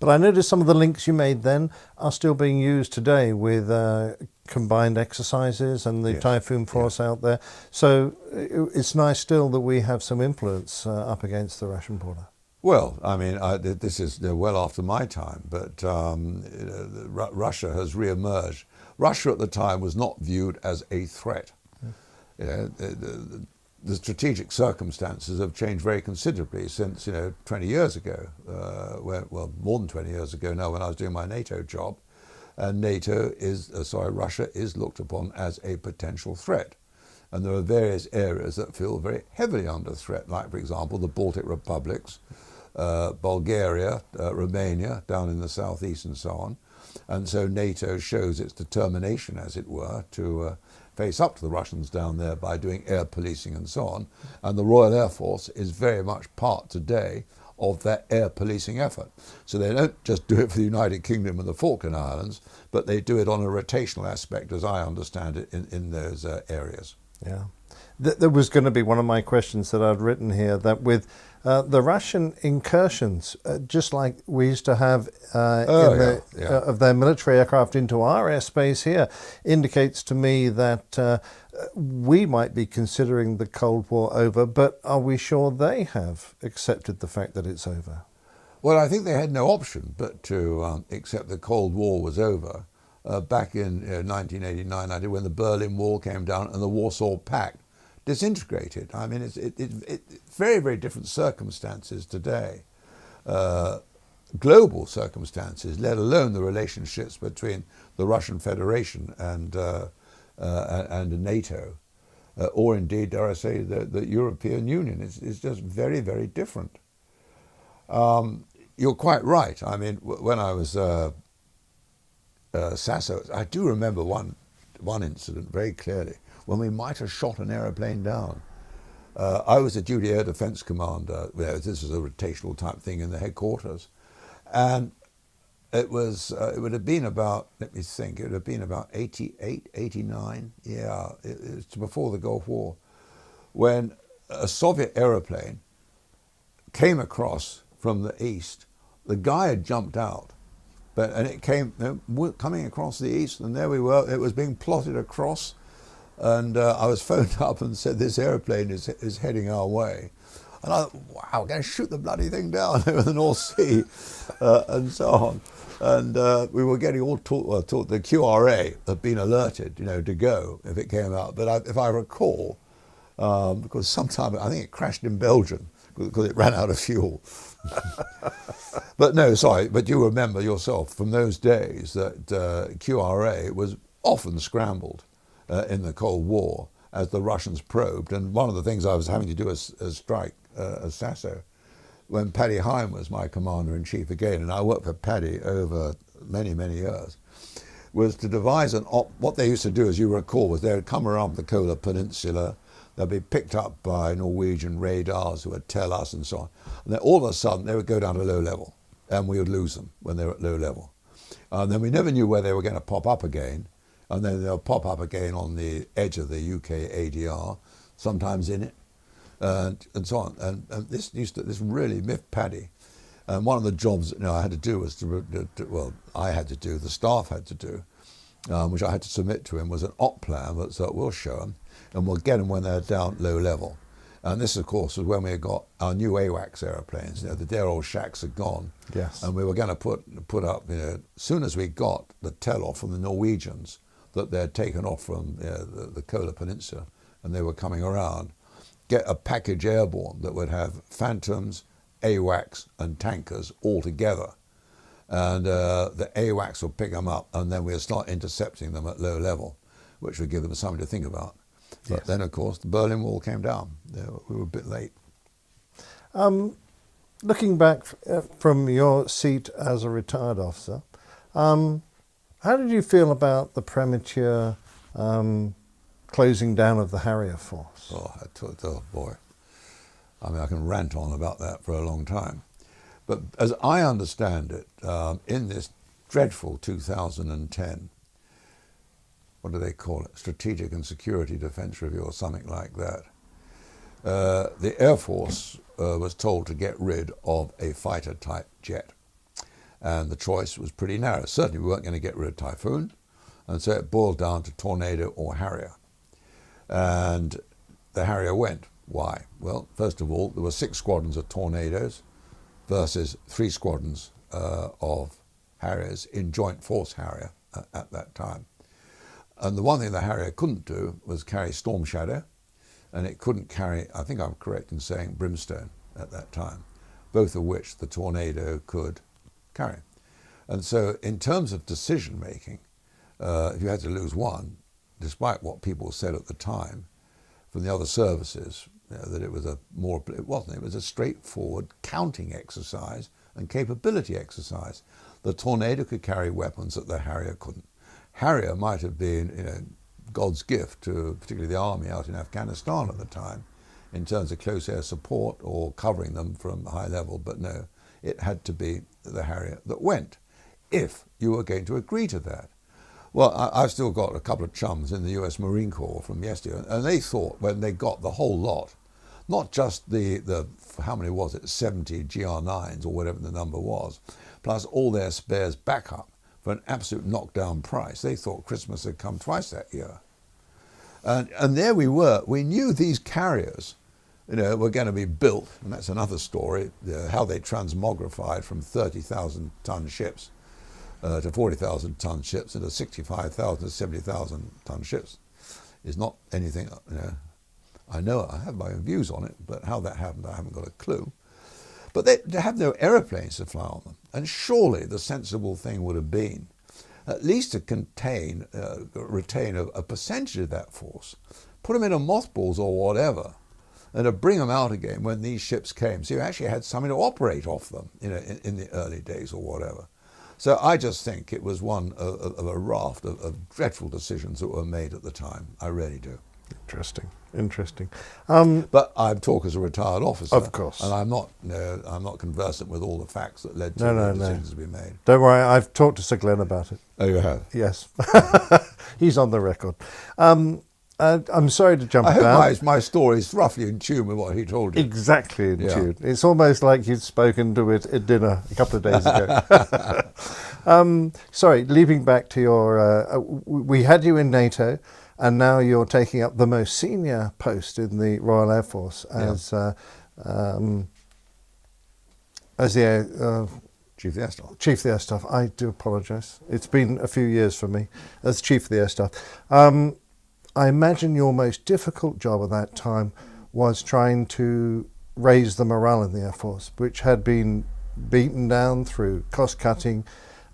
But I noticed some of the links you made then are still being used today with combined exercises and the Typhoon Force out there. So it's nice still that we have some influence up against the Russian border. Well, I mean, this is well after my time, but Russia has re-emerged. Russia at the time was not viewed as a threat. The strategic circumstances have changed very considerably since 20 years ago, well, more than 20 years ago now, when I was doing my NATO job, and Russia is looked upon as a potential threat. And there are various areas that feel very heavily under threat, like, for example, the Baltic republics, Bulgaria, Romania, down in the southeast and so on. And so NATO shows its determination, as it were, to face up to the Russians down there by doing air policing and so on. And the Royal Air Force is very much part today of that air policing effort. So they don't just do it for the United Kingdom and the Falkland Islands, but they do it on a rotational aspect, as I understand it, in those areas. Yeah. That was going to be one of my questions that I'd written here, that with the Russian incursions, just like we used to have of their military aircraft into our airspace here, indicates to me that we might be considering the Cold War over, but are we sure they have accepted the fact that it's over? Well, I think they had no option but to accept the Cold War was over. Back in 1989, when the Berlin Wall came down and the Warsaw Pact disintegrated. I mean, it's very, very different circumstances today. Global circumstances, let alone the relationships between the Russian Federation and NATO, or indeed, dare I say, the European Union. It's just very, very different. You're quite right. I mean, when I was Sasso, I do remember one incident very clearly, when we might have shot an aeroplane down. I was a duty air defense commander. This was a rotational type thing in the headquarters. And it would have been about, let me think, it would have been about 88, 89. Yeah, it's before the Gulf War, when a Soviet aeroplane came across from the east. The guy had jumped out, and it came coming across the east, and there we were. It was being plotted across. And I was phoned up and said, this aeroplane is heading our way. And I thought, wow, we're going to shoot the bloody thing down over the North Sea, and so on. And we were getting all taught, the QRA had been alerted, to go if it came out. But if I recall, because sometime, I think it crashed in Belgium because it ran out of fuel. But no, sorry, but you remember yourself from those days that QRA was often scrambled in the Cold War as the Russians probed. And one of the things I was having to do as Sasso, when Paddy Hine was my commander-in-chief again, and I worked for Paddy over many, many years, was to devise what they used to do, as you recall, was they would come around the Kola Peninsula, they'd be picked up by Norwegian radars who would tell us and so on. And then all of a sudden they would go down to low level, and we would lose them when they were at low level. And then we never knew where they were going to pop up again. And then they'll pop up again on the edge of the UK ADR, sometimes in it, and so on. And this really miffed Paddy. And one of the jobs that I had to do was the staff had to do, which I had to submit to him, was an op plan that we'll show them, and we'll get them when they're down low level. And this, of course, was when we got our new AWACS airplanes. The dear old shacks had gone. Yes. And we were going to put up, as soon as we got the tell-off from the Norwegians, that they'd taken off from the Kola Peninsula and they were coming around, get a package airborne that would have Phantoms, AWACS and tankers all together. And the AWACS would pick them up, and then we'd start intercepting them at low level, which would give them something to think about. But then, of course, the Berlin Wall came down. We were a bit late. Looking back from your seat as a retired officer, how did you feel about the premature closing down of the Harrier force? Oh boy. I mean, I can rant on about that for a long time. But as I understand it, in this dreadful 2010, what do they call it? Strategic and Security Defense Review or something like that. The Air Force was told to get rid of a fighter-type jet. And the choice was pretty narrow. Certainly we weren't going to get rid of Typhoon, and so it boiled down to Tornado or Harrier. And the Harrier went. Why? Well, first of all, there were 6 squadrons of Tornadoes versus 3 squadrons of Harriers in Joint Force Harrier at that time. And the one thing the Harrier couldn't do was carry Storm Shadow, and it couldn't carry, I think I'm correct in saying, Brimstone at that time, both of which the Tornado could carry. And so in terms of decision making, if you had to lose one, despite what people said at the time from the other services, that it was it wasn't. It was a straightforward counting exercise and capability exercise. The Tornado could carry weapons that the Harrier couldn't. Harrier might have been, God's gift to particularly the army out in Afghanistan at the time, in terms of close air support or covering them from high level. But no, it had to be the Harrier that went, if you were going to agree to that. Well, I've still got a couple of chums in the US Marine Corps from yesterday, and they thought when they got the whole lot, not just the how many was it, 70 GR9s or whatever the number was, plus all their spares backup for an absolute knockdown price. They thought Christmas had come twice that year. And there we were. We knew these carriers, were going to be built, and that's another story, how they transmogrified from 30,000 ton ships to 40,000 ton ships into 65,000 to 70,000 ton ships is not anything, I know I have my own views on it, but how that happened, I haven't got a clue. But they have no aeroplanes to fly on them. And surely the sensible thing would have been at least to retain a percentage of that force, put them into mothballs or whatever, and to bring them out again when these ships came. So you actually had something to operate off them, in the early days or whatever. So I just think it was one of a raft of dreadful decisions that were made at the time. I really do. Interesting. But I talk as a retired officer, of course, and I'm not conversant with all the facts that led to the decisions to be made. Don't worry, I've talked to Sir Glenn about it. Oh, you have? Yes, he's on the record. I'm sorry to jump about. I hope my story is roughly in tune with what he told you. Exactly in tune. It's almost like you'd spoken to it at dinner a couple of days ago. Sorry, leaping back to your, we had you in NATO, and now you're taking up the most senior post in the Royal Air Force as the Chief of the Air Staff. Chief of the Air Staff. I do apologise. It's been a few years for me as Chief of the Air Staff. I imagine your most difficult job at that time was trying to raise the morale in the Air Force, which had been beaten down through cost cutting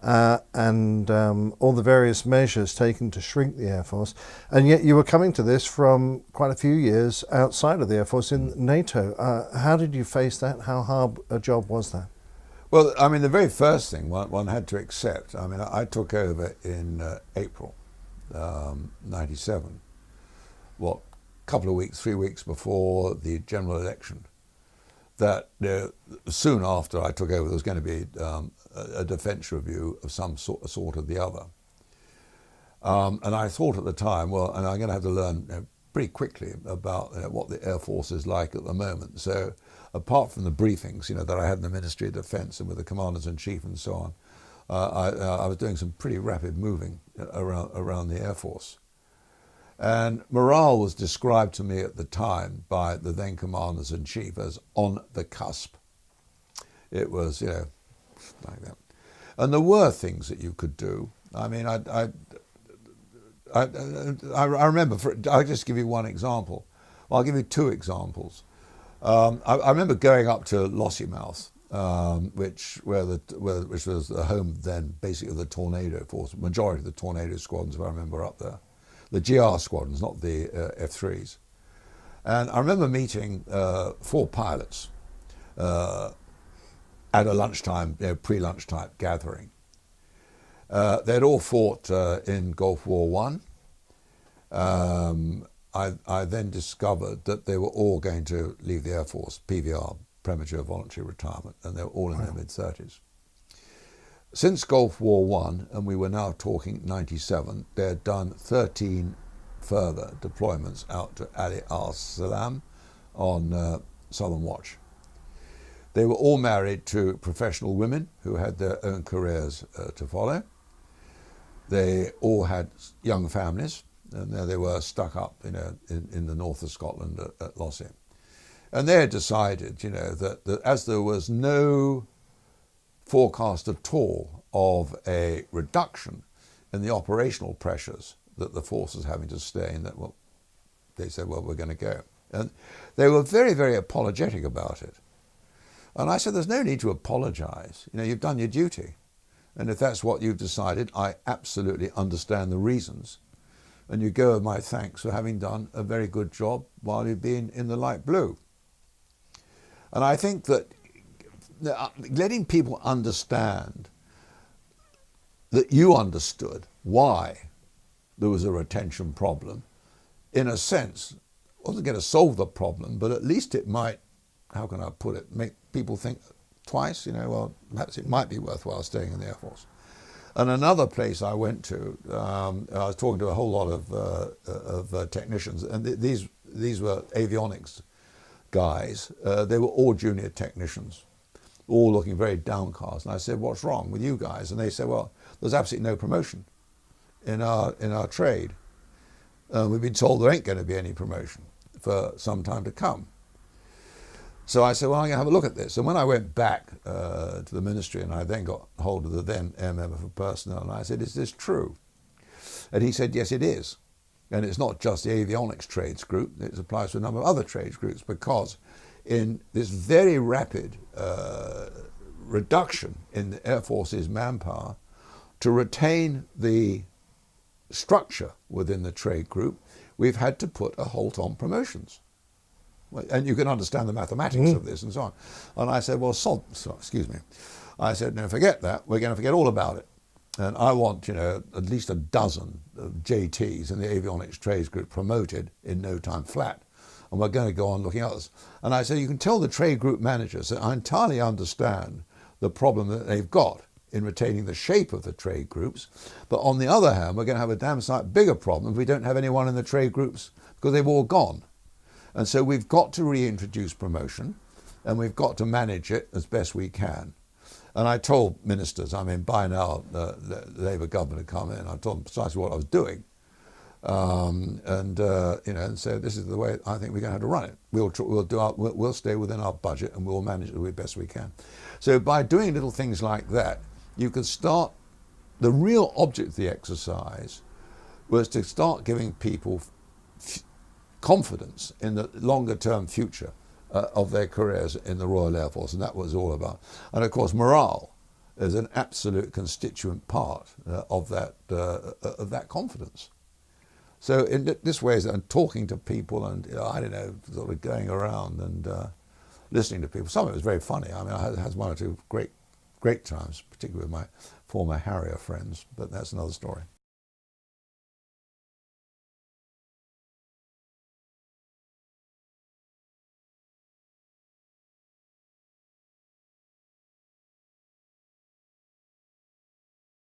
and all the various measures taken to shrink the Air Force. And yet you were coming to this from quite a few years outside of the Air Force in NATO. How did you face that? How hard a job was that? Well, I mean, the very first thing one had to accept, I mean, I took over in April 97. What, couple of weeks, 3 weeks before the general election, that soon after I took over, there was going to be a defence review of some sort or the other. And I thought at the time, well, and I'm going to have to learn pretty quickly about what the Air Force is like at the moment. So apart from the briefings, that I had in the Ministry of Defence and with the Commanders-in-Chief and so on, I was doing some pretty rapid moving around the Air Force. And morale was described to me at the time by the then Commanders-in-Chief as on the cusp. It was, like that. And there were things that you could do. I mean, I remember, I'll just give you one example. Well, I'll give you 2 examples. I remember going up to Lossiemouth, which was the home then basically of the Tornado Force, majority of the Tornado squadrons, if I remember, up there. The GR squadrons, not the F3s. And I remember meeting 4 pilots at a lunchtime, pre-lunch type gathering. They'd all fought in Gulf War I. I then discovered that they were all going to leave the Air Force, PVR, premature voluntary retirement, and they were all in their mid-30s. Since Gulf War I, and we were now talking 97, they had done 13 further deployments out to Ali al-Salam on Southern Watch. They were all married to professional women who had their own careers to follow. They all had young families, and there they were stuck up, in the north of Scotland at Lossie. And they had decided, that as there was no forecast at all of a reduction in the operational pressures that the force was having to sustain, that, well, they said, well, we're going to go. And they were very, very apologetic about it. And I said, there's no need to apologize. You've done your duty. And if that's what you've decided, I absolutely understand the reasons. And you go with my thanks for having done a very good job while you've been in the light blue. And I think that letting people understand that you understood why there was a retention problem, in a sense, wasn't going to solve the problem, but at least it might, how can I put it, make people think twice, well, perhaps it might be worthwhile staying in the Air Force. And another place I went to, I was talking to a whole lot of technicians, and these were avionics guys. They were all junior technicians, all looking very downcast. And I said, what's wrong with you guys? And they said, well, there's absolutely no promotion in our trade. We've been told there ain't going to be any promotion for some time to come. So I said, well, I'm going to have a look at this. And when I went back to the ministry, and I then got hold of the then Air Member for Personnel, and I said, is this true? And he said, yes, it is. And it's not just the avionics trades group, it applies to a number of other trades groups, because in this very rapid reduction in the Air Force's manpower, to retain the structure within the trade group, we've had to put a halt on promotions. And you can understand the mathematics of this and so on. And I said, well, excuse me. I said, no, forget that. We're going to forget all about it. And I want, at least a dozen of JTs in the avionics trades group promoted in no time flat. And we're going to go on looking at this. And I said, you can tell the trade group managers that I entirely understand the problem that they've got in retaining the shape of the trade groups. But on the other hand, we're going to have a damn sight bigger problem if we don't have anyone in the trade groups, because they've all gone. And so we've got to reintroduce promotion, and we've got to manage it as best we can. And I told ministers, by now the Labour government had come in, I told them precisely what I was doing. And so this is the way I think we're going to have to run it. We'll stay within our budget, and we'll manage it the best we can. So by doing little things like that, you can start, the real object of the exercise was to start giving people confidence in the longer term future of their careers in the Royal Air Force, and that was all about. And of course, morale is an absolute constituent part of that confidence. So in this way, and talking to people, and sort of going around and listening to people. Some of it was very funny. I had one or two great times, particularly with my former Harrier friends, but that's another story.